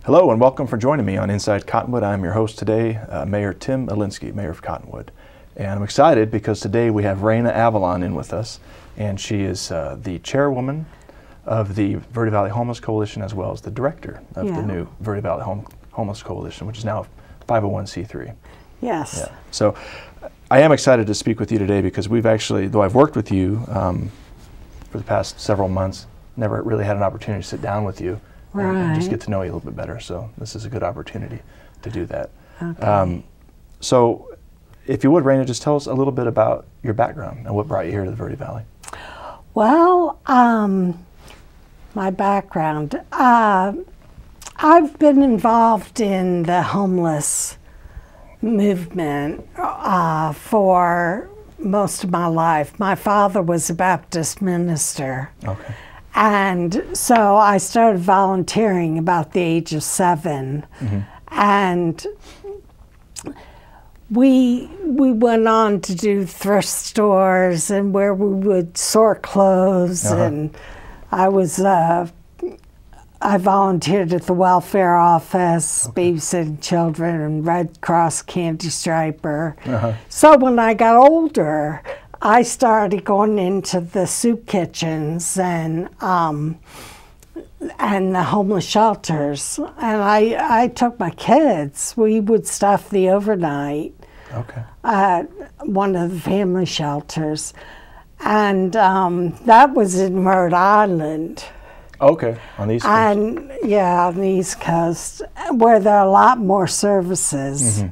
Hello and welcome for joining me on Inside Cottonwood. I'm your host today, Mayor Tim Elinski, Mayor of Cottonwood. And I'm excited because today we have Rain Avalon in with us, and she is the chairwoman of the Verde Valley Homeless Coalition as well as the director of the new Verde Valley Homeless Coalition, which is now 501c3. Yes. Yeah. So I am excited to speak with you today because we've actually, though I've worked with you for the past several months, never really had an opportunity to sit down with you and just get to know you a little bit better. So this is a good opportunity to do that. Okay. So if you would, Raena, just tell us a little bit about your background and what brought you here to the Verde Valley. Well, my background. I've been involved in the homeless movement for most of my life. My father was a Baptist minister. Okay. And so I started volunteering about the age of 7. Mm-hmm. And we went on to do thrift stores and where we would sort clothes. And I volunteered at the welfare office, babysitting children, and Red Cross Candy Striper. So when I got older, I started going into the soup kitchens and the homeless shelters. And I took my kids. We would stuff the overnight at one of the family shelters. And that was in Rhode Island. Okay, on the East Coast. And yeah, on the East Coast, where there are a lot more services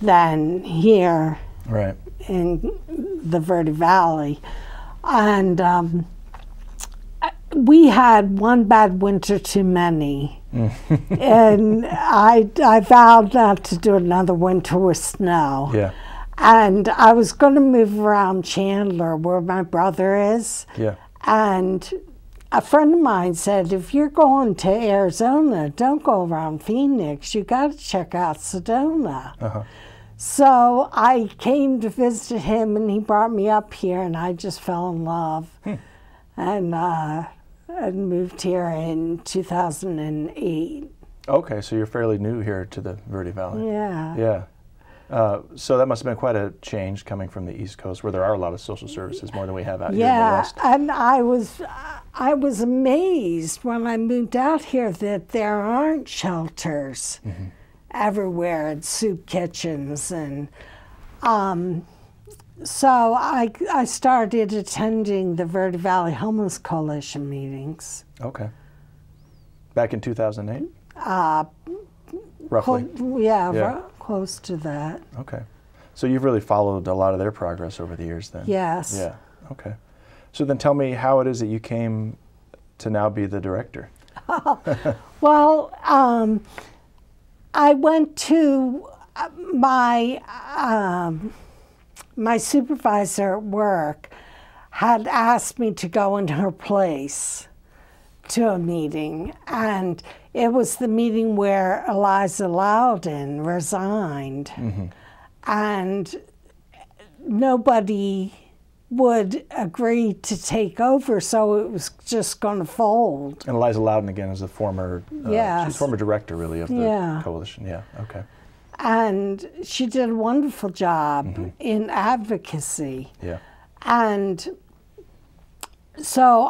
than here in the Verde Valley. And we had one bad winter too many. And I vowed not to do another winter with snow. Yeah. And I was going to move around Chandler, where my brother is. Yeah. And a friend of mine said, if you're going to Arizona, don't go around Phoenix. You got to check out Sedona. So I came to visit him, and he brought me up here, and I just fell in love. And moved here in 2008. Okay, so you're fairly new here to the Verde Valley. Yeah. Yeah. So that must have been quite a change coming from the East Coast, where there are a lot of social services, more than we have out here in the West. Yeah, and I was amazed when I moved out here that there aren't shelters everywhere and soup kitchens. And so I started attending the Verde Valley Homeless Coalition meetings. Okay. Back in 2008? Roughly? Close to that. Okay. So you've really followed a lot of their progress over the years then? Yes. Yeah. Okay. So then tell me how it is that you came to now be the director. Well, I went to my supervisor at work had asked me to go in her place to a meeting, and it was the meeting where Eliza Loudon resigned, and nobody would agree to take over, so it was just going to fold. And Eliza Loudon, again, is a former, she's former director, really, of the coalition. Yeah, okay. And she did a wonderful job in advocacy. Yeah. And so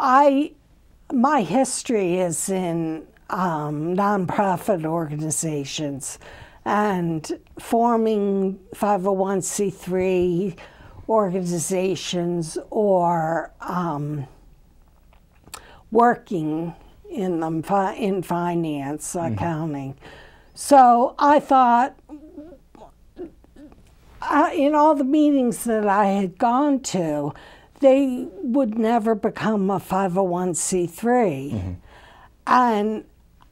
my history is in nonprofit organizations and forming 501c3 organizations or working in them in finance, accounting. So I thought, in all the meetings that I had gone to, they would never become a 501c3. And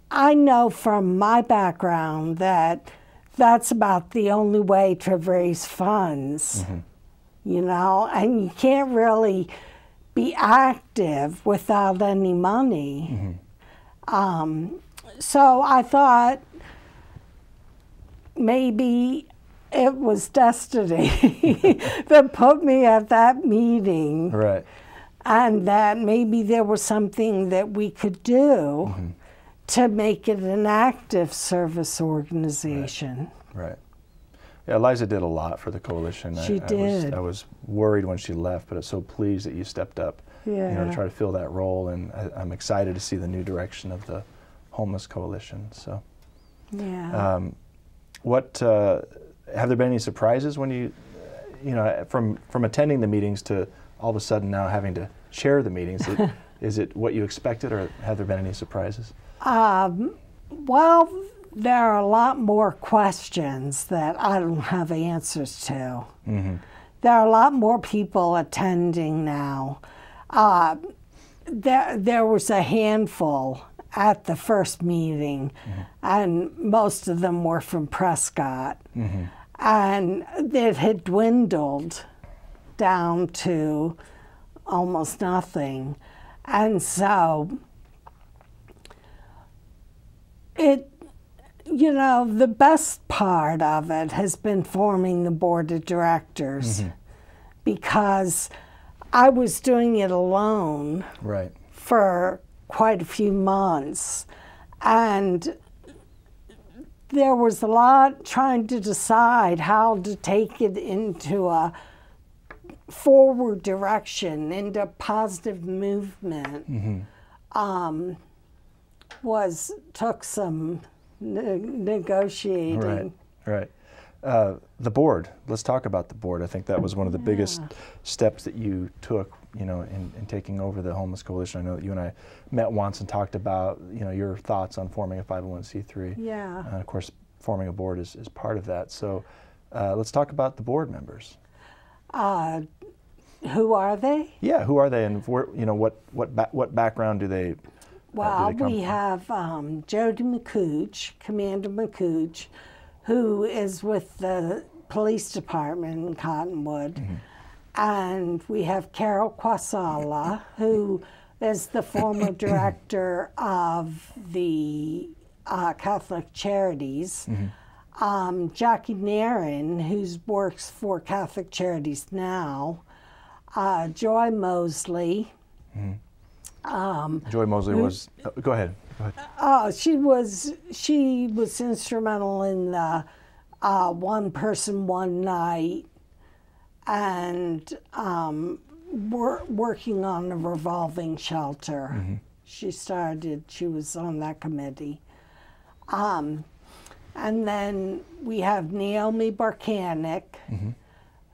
I know from my background that that's about the only way to raise funds, you know, and you can't really be active without any money. So I thought maybe it was destiny that put me at that meeting. Right. And that maybe there was something that we could do to make it an active service organization. Right. Yeah, Eliza did a lot for the coalition. She did. I was worried when she left, but I'm so pleased that you stepped up, to try to fill that role, and I'm excited to see the new direction of the homeless coalition. So, yeah. Have there been any surprises when you from attending the meetings to all of a sudden now having to chair the meetings? Is it what you expected, or have there been any surprises? Well, there are a lot more questions that I don't have answers to. Mm-hmm. There are a lot more people attending now. There was a handful at the first meeting, and most of them were from Prescott. Mm-hmm. And it had dwindled down to almost nothing. And so the best part of it has been forming the board of directors, because I was doing it alone for quite a few months. And there was a lot trying to decide how to take it into a forward direction, into positive movement. Took some negotiating. Right. The board. Let's talk about the board. I think that was one of the biggest steps that you took, in taking over the homeless coalition. I know that you and I met once and talked about, your thoughts on forming a 501c3. Yeah. And of course, forming a board is part of that. So let's talk about the board members. Who are they? Yeah, who are they, and where, what background do they? Well, we have Jody McCooch, Commander McCooch, who is with the police department in Cottonwood. And we have Carol Quasala, who is the former director of the Catholic Charities. Jackie Nairn, who works for Catholic Charities now. Joy Mosley. Joy Mosley was. Go ahead. She was instrumental in the One Person, One Night, and working on a revolving shelter. She was on that committee. And then we have Naomi Barkanik,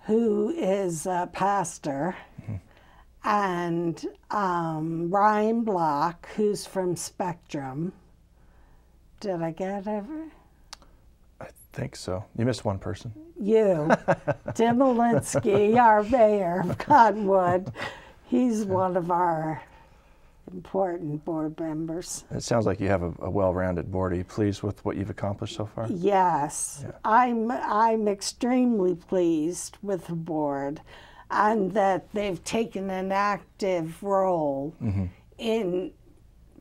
who is a pastor, and Ryan Block, who's from Spectrum. Did I get every? I think so. You missed one person. You. Tim Olinsky, our mayor of Cottonwood. He's one of our important board members. It sounds like you have a well-rounded board. Are you pleased with what you've accomplished so far? Yes. Yeah. I'm extremely pleased with the board, and that they've taken an active role in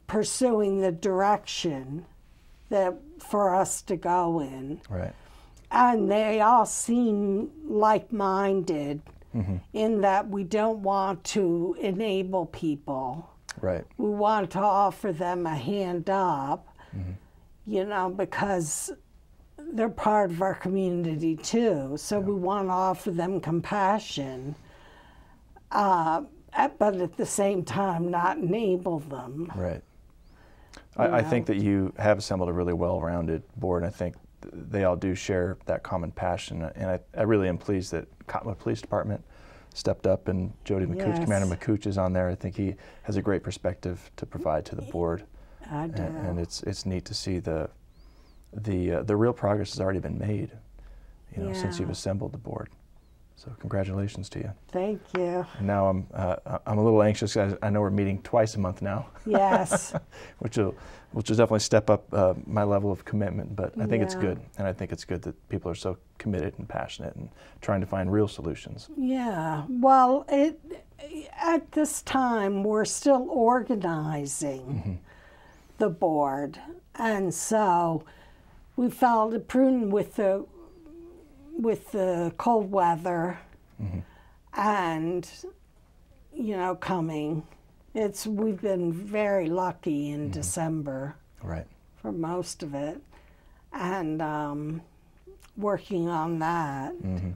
pursuing the direction for us to go in. Right. And they all seem like-minded in that we don't want to enable people. Right. We want to offer them a hand up, because they're part of our community too. So we want to offer them compassion, but at the same time not enable them. Right. I think that you have assembled a really well-rounded board, and I think they all do share that common passion. And I really am pleased that Cottonwood Police Department stepped up, and Jody McCooch, Commander McCooch, is on there. I think he has a great perspective to provide to the board. I do. And it's neat to see the real progress has already been made, since you've assembled the board. So congratulations to you. Thank you. And now I'm a little anxious. I know we're meeting twice a month now. Yes. which will definitely step up my level of commitment. But I think it's good, and I think it's good that people are so committed and passionate and trying to find real solutions. Yeah. Well, at this time we're still organizing the board, and so we felt it prudent with the cold weather and coming. We've been very lucky in December. Right. for most of it, and working on that. Mm-hmm.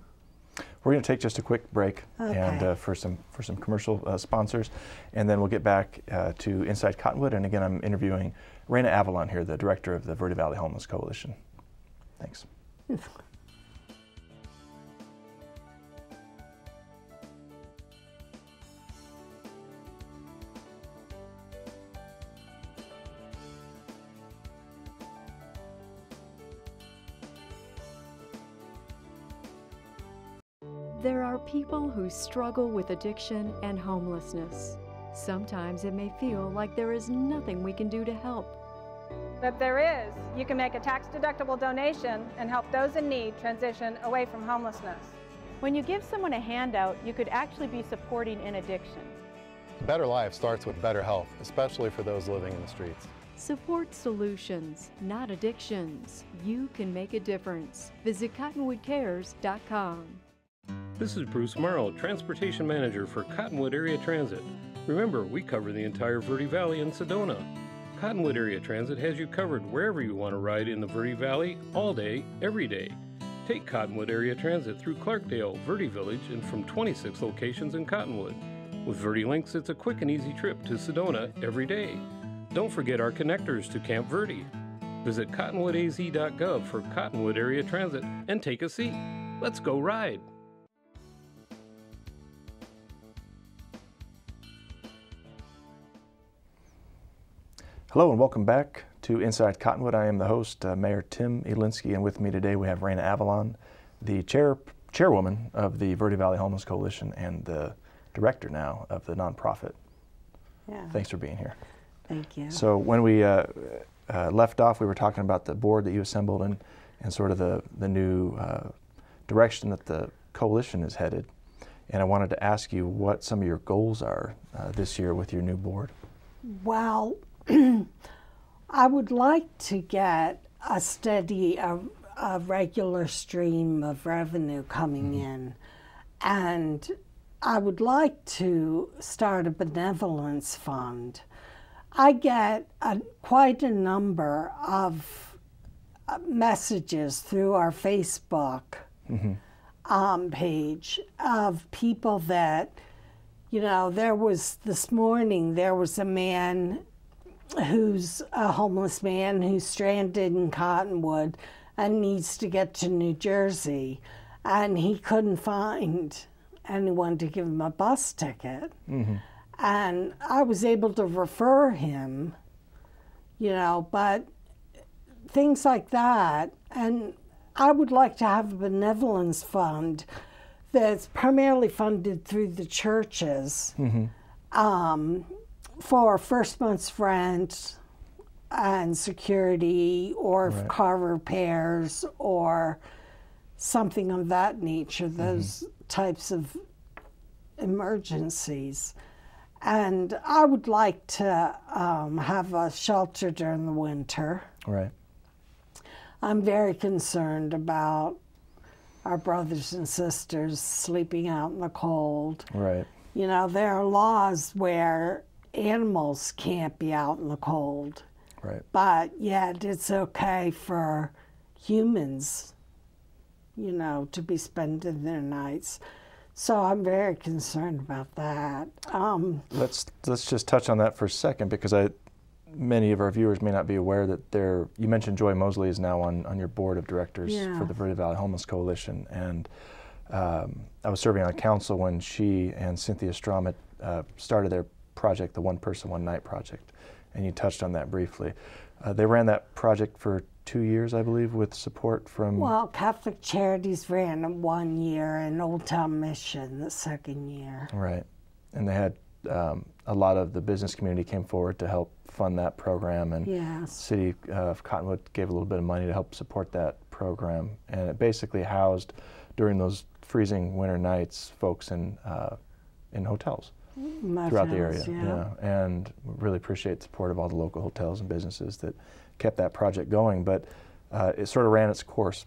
We're going to take just a quick break Okay. and for some commercial sponsors, and then we'll get back to Inside Cottonwood. And again, I'm interviewing Raina Avalon here, the director of the Verde Valley Homeless Coalition. Thanks. There are people who struggle with addiction and homelessness. Sometimes it may feel like there is nothing we can do to help. But there is. You can make a tax-deductible donation and help those in need transition away from homelessness. When you give someone a handout, you could actually be supporting an addiction. A better life starts with better health, especially for those living in the streets. Support solutions, not addictions. You can make a difference. Visit cottonwoodcares.com. This is Bruce Morrow, Transportation Manager for Cottonwood Area Transit. Remember, we cover the entire Verde Valley and Sedona. Cottonwood Area Transit has you covered wherever you want to ride in the Verde Valley, all day, every day. Take Cottonwood Area Transit through Clarkdale, Verde Village, and from 26 locations in Cottonwood. With Verde Links, it's a quick and easy trip to Sedona every day. Don't forget our connectors to Camp Verde. Visit cottonwoodaz.gov for Cottonwood Area Transit and take a seat. Let's go ride. Hello and welcome back to Inside Cottonwood. I am the host, Mayor Tim Elinski, and with me today we have Raina Avalon, the chairwoman of the Verde Valley Homeless Coalition and the director now of the nonprofit. Yeah. Thanks for being here. Thank you. So when we left off, we were talking about the board that you assembled and sort of the new direction that the coalition is headed. And I wanted to ask you what some of your goals are this year with your new board. Well, I would like to get a steady, a regular stream of revenue coming in. And I would like to start a benevolence fund. I get quite a number of messages through our Facebook page of people that, this morning there was a man who's a homeless man who's stranded in Cottonwood and needs to get to New Jersey, and he couldn't find anyone to give him a bus ticket. And I was able to refer him, but things like that. And I would like to have a benevolence fund that's primarily funded through the churches for first month's rent and security or car repairs or something of that nature, those types of emergencies. And I would like to have a shelter during the winter. Right. I'm very concerned about our brothers and sisters sleeping out in the cold. Right. There are laws where animals can't be out in the cold. Right. But yet it's okay for humans, to be spending their nights. So I'm very concerned about that. Let's just touch on that for a second, because many of our viewers may not be aware that you mentioned Joy Mosley is now on your board of directors for the Verde Valley Homeless Coalition, and I was serving on council when she and Cynthia Strom started their project, the One Person, One Night project, and you touched on that briefly. They ran that project for 2 years, I believe, with support from... Well, Catholic Charities ran it 1 year, and Old Town Mission the second year. Right. And they had a lot of the business community came forward to help fund that program, and the city of Cottonwood gave a little bit of money to help support that program. And it basically housed, during those freezing winter nights, folks in hotels throughout the area. Yeah. And really appreciate the support of all the local hotels and businesses that kept that project going. But it sort of ran its course.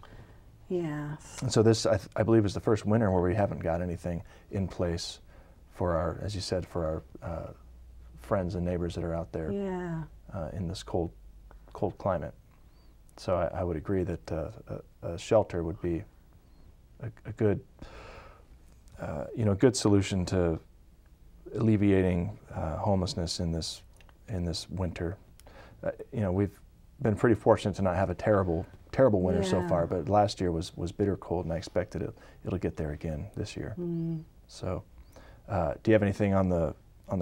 Yes. And so this, I believe, is the first winter where we haven't got anything in place for our, as you said, for our friends and neighbors that are out there in this cold cold climate. So I would agree that a shelter would be a good, good solution to alleviating homelessness in this winter. We've been pretty fortunate to not have a terrible winter so far, but last year was bitter cold, and I expected it'll get there again this year. So, do you have anything on the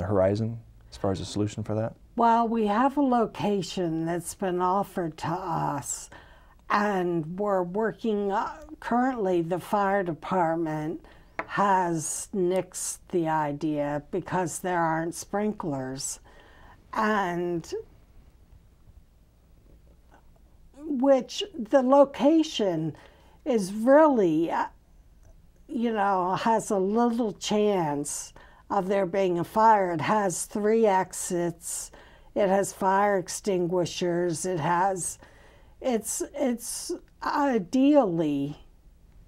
horizon as far as a solution for that? Well, we have a location that's been offered to us, and we're working, currently the fire department has nixed the idea because there aren't sprinklers, and which the location is really, has a little chance of there being a fire. It has 3 exits. It has fire extinguishers. It's ideally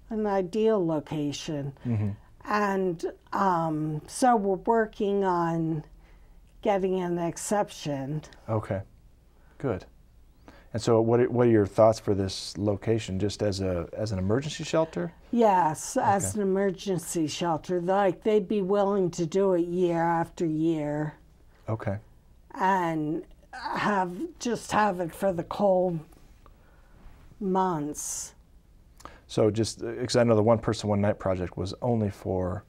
an ideal location. And so we're working on getting an exception. Okay, good. And so what are your thoughts for this location, just as an emergency shelter? Yes, as an emergency shelter. Like, they'd be willing to do it year after year. Okay. And have it for the cold months. So just, because I know the One Person, One Night project was only for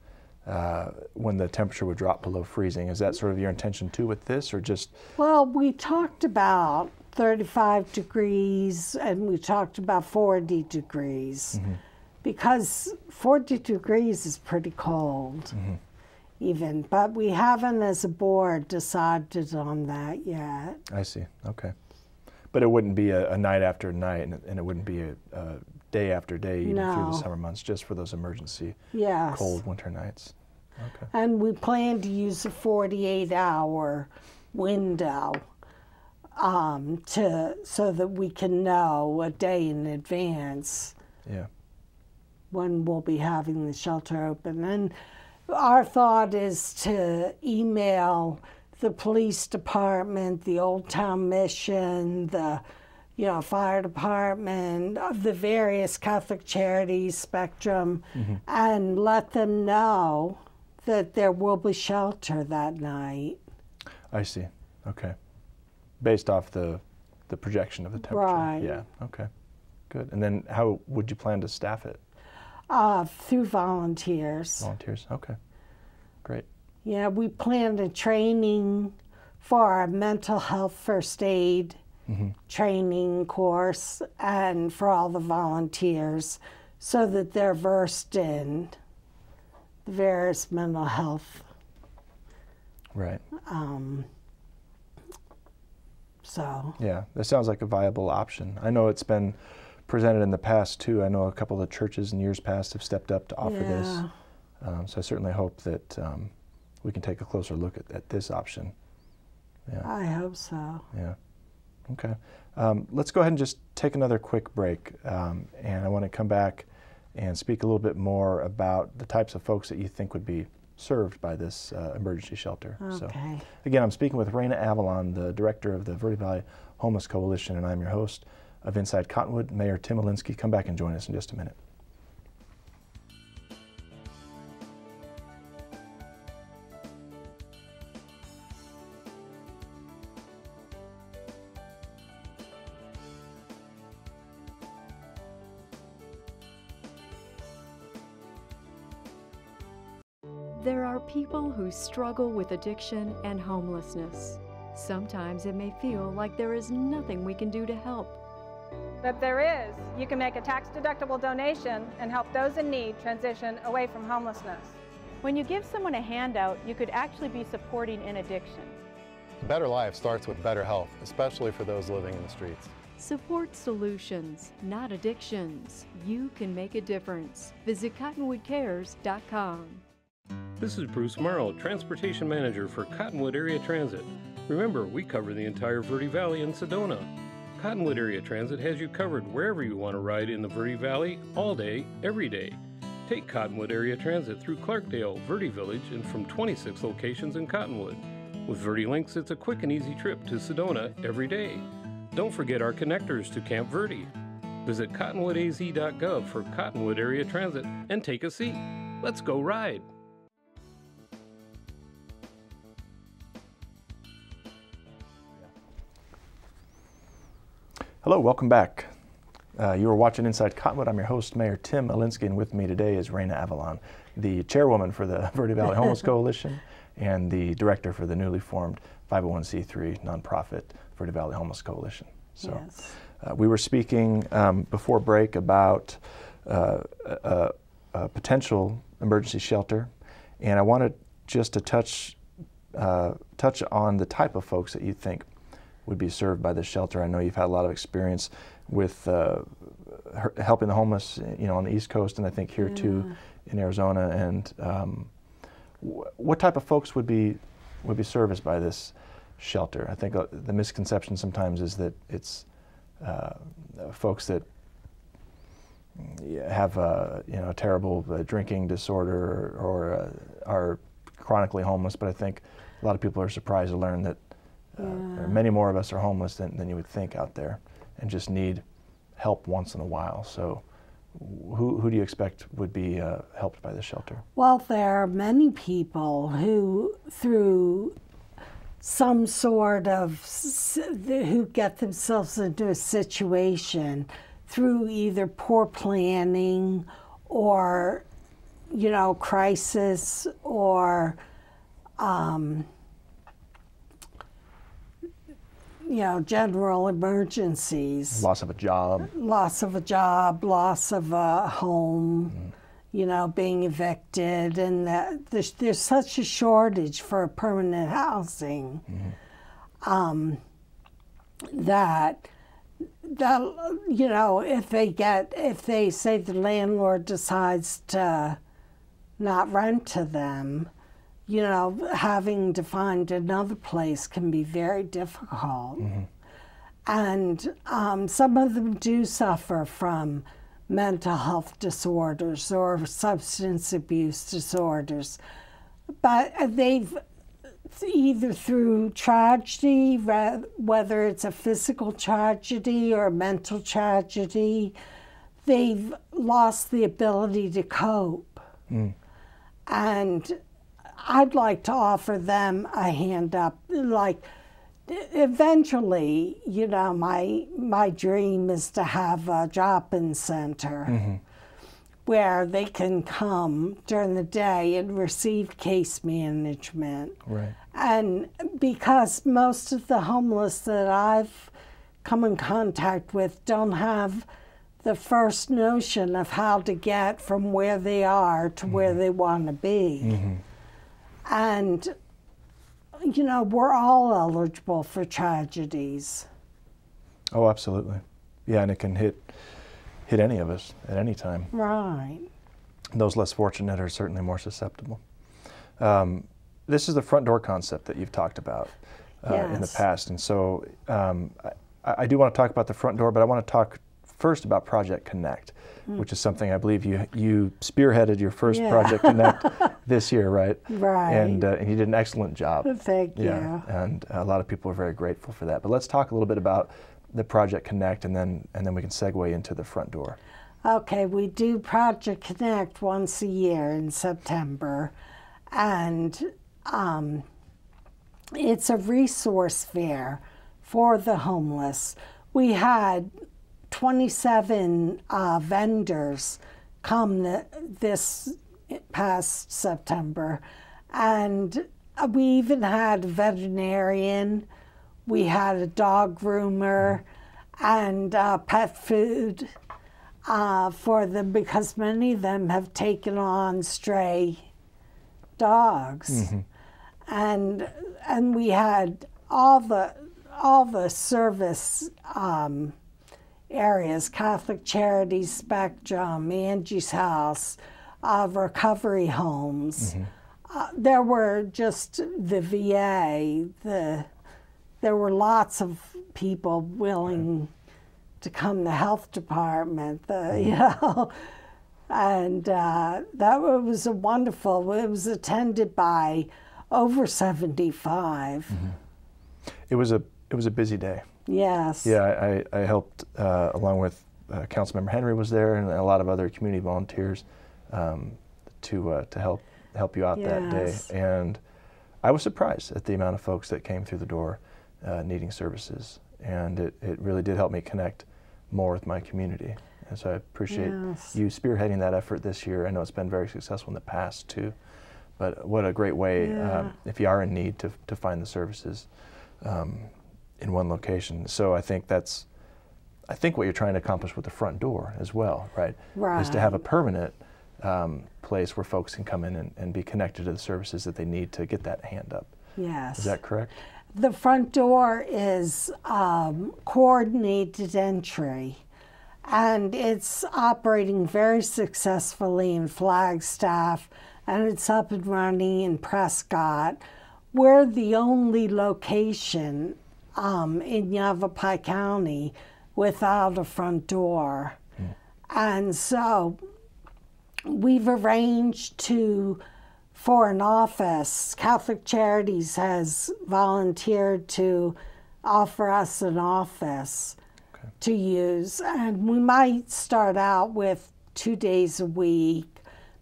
when the temperature would drop below freezing. Is that sort of your intention too with this, or just? Well, we talked about 35 degrees, and we talked about 40 degrees, because 40 degrees is pretty cold, even. But we haven't, as a board, decided on that yet. I see. Okay. But it wouldn't be a night after night, and it wouldn't be a day after day, even through the summer months, just for those emergency cold winter nights. Okay. And we plan to use a 48-hour window so that we can know a day in advance when we'll be having the shelter open. And our thought is to email the police department, the Old Town Mission, the fire department, of the various Catholic charities spectrum, and let them know that there will be shelter that night. I see. Okay. Based off the projection of the temperature. Right. Yeah. Okay. Good. And then how would you plan to staff it? Through volunteers. Volunteers. Okay. Great. Yeah, we planned a training for our mental health first aid training course, and for all the volunteers, so that they're versed in the various mental health. Right. So. Yeah, that sounds like a viable option. I know it's been presented in the past too. I know a couple of churches in years past have stepped up to offer this. So I certainly hope that we can take a closer look at this option. Yeah. I hope so. Yeah. Okay. Let's go ahead and just take another quick break, and I want to come back and speak a little bit more about the types of folks that you think would be served by this emergency shelter. Okay. So, again, I'm speaking with Raina Avalon, the director of the Verde Valley Homeless Coalition, and I'm your host of Inside Cottonwood, Mayor Tim Elinski. Come back and join us in just a minute. There are people who struggle with addiction and homelessness. Sometimes it may feel like there is nothing we can do to help. But there is. You can make a tax-deductible donation and help those in need transition away from homelessness. When you give someone a handout, you could actually be supporting an addiction. A better life starts with better health, especially for those living in the streets. Support solutions, not addictions. You can make a difference. Visit cottonwoodcares.com. This is Bruce Morrow, Transportation Manager for Cottonwood Area Transit. Remember, we cover the entire Verde Valley and Sedona. Cottonwood Area Transit has you covered wherever you want to ride in the Verde Valley, all day, every day. Take Cottonwood Area Transit through Clarkdale, Verde Village, and from 26 locations in Cottonwood. With Verde Links, it's a quick and easy trip to Sedona every day. Don't forget our connectors to Camp Verde. Visit cottonwoodaz.gov for Cottonwood Area Transit and take a seat. Let's go ride. Hello, welcome back. You are watching Inside Cottonwood. I'm your host, Mayor Tim Elinski, and with me today is Raena Avalon, the chairwoman for the Verde Valley Homeless Coalition and the director for the newly formed 501c3 nonprofit Verde Valley Homeless Coalition. So, yes. We were speaking before break about a potential emergency shelter, and I wanted just to touch on the type of folks that you think would be served by this shelter. I know you've had a lot of experience with helping the homeless, on the East Coast, and I think here too in Arizona. And what type of folks would be serviced by this shelter? I think the misconception sometimes is that it's folks that have a terrible drinking disorder or are chronically homeless. But I think a lot of people are surprised to learn that many more of us are homeless than you would think out there, and just need help once in a while. So who do you expect would be helped by this shelter? Well, there are many people who, through some sort of, who get themselves into a situation through either poor planning or, crisis or, general emergencies. Loss of a job. Loss of a home, being evicted, and that there's such a shortage for permanent housing that if they say the landlord decides to not rent to them, having to find another place can be very difficult. And some of them do suffer from mental health disorders or substance abuse disorders. But they've, either through tragedy, whether it's a physical tragedy or a mental tragedy, they've lost the ability to cope. And I'd like to offer them a hand up. Like, eventually, my dream is to have a drop-in center where they can come during the day and receive case management. Right. And because most of the homeless that I've come in contact with don't have the first notion of how to get from where they are to where they want to be. And, we're all eligible for tragedies. Oh, absolutely. Yeah, and it can hit any of us at any time. Right. Those less fortunate are certainly more susceptible. This is the front door concept that you've talked about in the past. And so I do want to talk about the front door, but I want to talk first about Project Connect, which is something I believe you spearheaded your first Project Connect this year, right? Right. And you did an excellent job. Thank you. And a lot of people are very grateful for that. But let's talk a little bit about the Project Connect, and then we can segue into the front door. Okay, we do Project Connect once a year in September, and it's a resource fair for the homeless. We had 27 vendors come this past September, and we even had a veterinarian, we had a dog groomer, and pet food for them, because many of them have taken on stray dogs. And we had all the service areas: Catholic Charities, Spectrum, Angie's House, recovery homes. There were just the VA. There were lots of people willing to come. The health department, and that was a wonderful. It was attended by over 75. It was a It was a busy day. Yes. Yeah, I helped along with Councilmember Henry was there and a lot of other community volunteers to help you out that day. And I was surprised at the amount of folks that came through the door needing services, and it really did help me connect more with my community. And so I appreciate you spearheading that effort this year. I know it's been very successful in the past too, but what a great way if you are in need to find the services in one location. So I think what you're trying to accomplish with the front door as well, right? Right. Is to have a permanent place where folks can come in and be connected to the services that they need to get that hand up. Yes. Is that correct? The front door is coordinated entry, and it's operating very successfully in Flagstaff, and it's up and running in Prescott. We're the only location in Yavapai County without a front door. And so we've arranged for an office. Catholic Charities has volunteered to offer us an office to use, and we might start out with 2 days a week,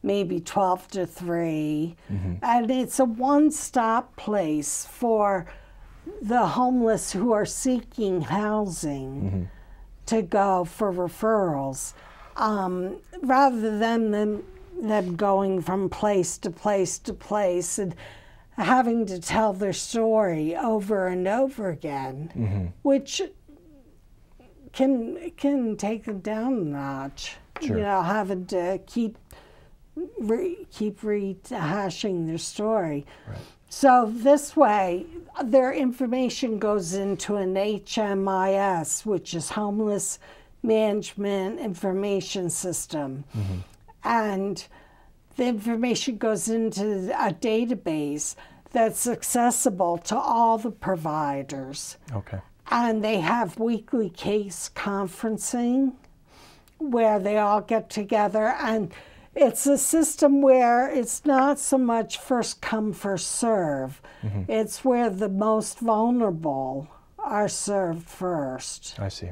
maybe 12 to 3, and it's a one-stop place for the homeless who are seeking housing to go for referrals, rather than them going from place to place to place and having to tell their story over and over again, which can take them down a notch. Sure. You know, having to keep rehashing their story. Right. So this way, their information goes into an HMIS, which is Homeless Management Information System. And the information goes into a database that's accessible to all the providers. Okay. And they have weekly case conferencing where they all get together, and it's a system where it's not so much first come, first serve. It's where the most vulnerable are served first. I see.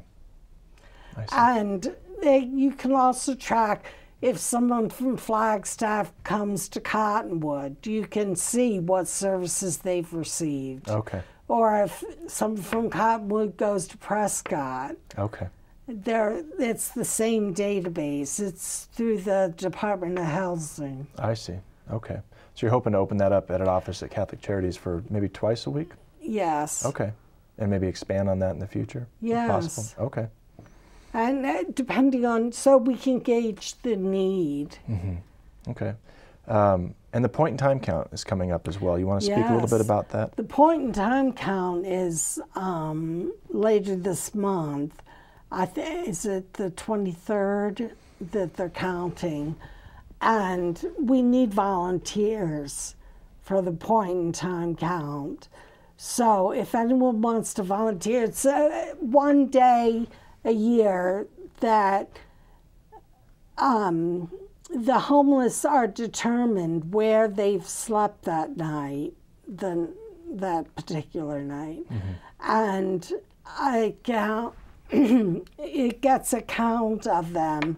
And you can also track if someone from Flagstaff comes to Cottonwood, you can see what services they've received. Okay. Or if someone from Cottonwood goes to Prescott. Okay. It's the same database. It's through the Department of Housing. I see. Okay. So you're hoping to open that up at an office at Catholic Charities for maybe twice a week? Yes. Okay. And maybe expand on that in the future? Yes. If possible? Okay. And depending on, so we can gauge the need. Okay. And the point in time count is coming up as well. You want to speak a little bit about that? The point in time count is later this month. Is it the 23rd that they're counting? And we need volunteers for the point in time count. So if anyone wants to volunteer, it's one day a year that the homeless are determined where they've slept that night, that particular night. And it gets a count of them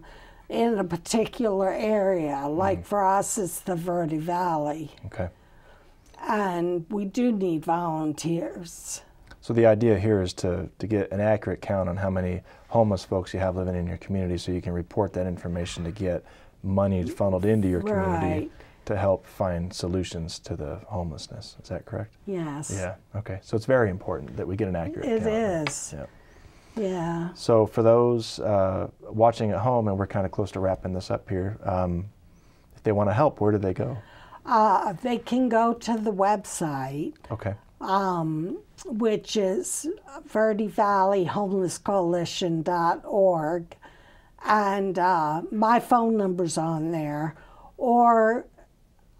in a particular area. Like for us, it's the Verde Valley. Okay. And we do need volunteers. So the idea here is to get an accurate count on how many homeless folks you have living in your community, so you can report that information to get money funneled into your community to help find solutions to the homelessness. Is that correct? Yes. Yeah. Okay. So it's very important that we get an accurate count. It is. Yeah. Yeah. So for those watching at home, and we're kind of close to wrapping this up here, if they want to help, where do they go? They can go to the website. Okay. Which is Verde Valley Homeless Coalition.org, and my phone number's on there, or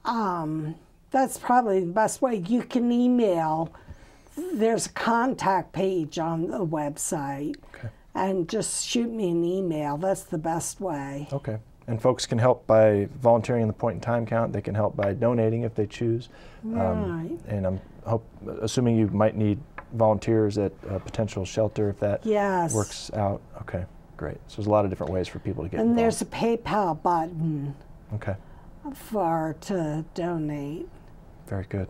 that's probably the best way. You can email. There's a contact page on the website, and just shoot me an email. That's the best way. Okay. And folks can help by volunteering in the point in time count. They can help by donating if they choose. Right. And I'm assuming you might need volunteers at a potential shelter if that Yes. works out. Okay, great. So there's a lot of different ways for people to get And involved. there's a PayPal button Okay, to donate. very good.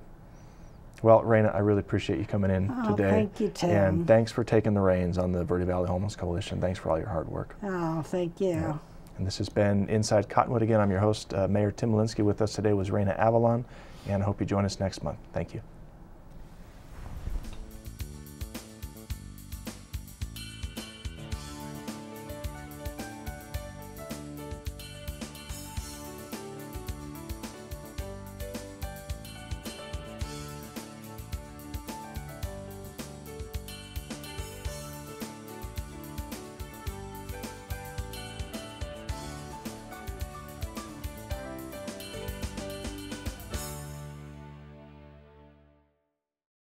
Well, Raena, I really appreciate you coming in today. Thank you, Tim. And thanks for taking the reins on the Verde Valley Homeless Coalition. Thanks for all your hard work. Oh, thank you. Yeah. And this has been Inside Cottonwood again. I'm your host, Mayor Tim Olinsky. With us today was Rain Avalon, and I hope you join us next month. Thank you.